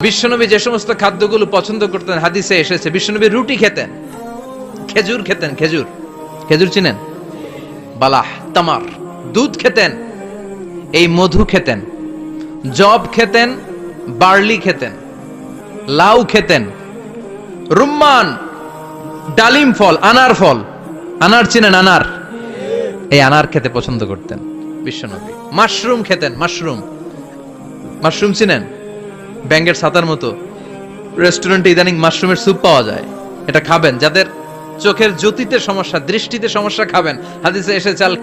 বিশ্বনবী যে সমস্ত খাদ্যগুলো পছন্দ করতেন হাদিসে এসেছে। বিশ্বনবী রুটি খেতেন, খেজুর খেতেন, খেজুর খেজুর চিনেন, বালাহ, তামার, দুধ খেতেন, এই মধু খেতেন, জব খেতেন, বার্লি খেতেন, লাউ খেতেন, রুম্মান, ডালিম ফল, আনার ফল, আনার চিনেন, আনার, এই আনার খেতে পছন্দ করতেন বিশ্বনবী। মাশরুম খেতেন, মাশরুম, মাশরুম চিনেন, ব্যাঙ্গের ছাতার মতো। রেস্টুরেন্টে ইদানিং মাশরুমের স্যুপ পাওয়া যায়, এটা খাবেন। যাদের চোখের জ্যোতিতে সমস্যা, দৃষ্টিতে সমস্যা, খাবেন। হাদিসে এসেছে আল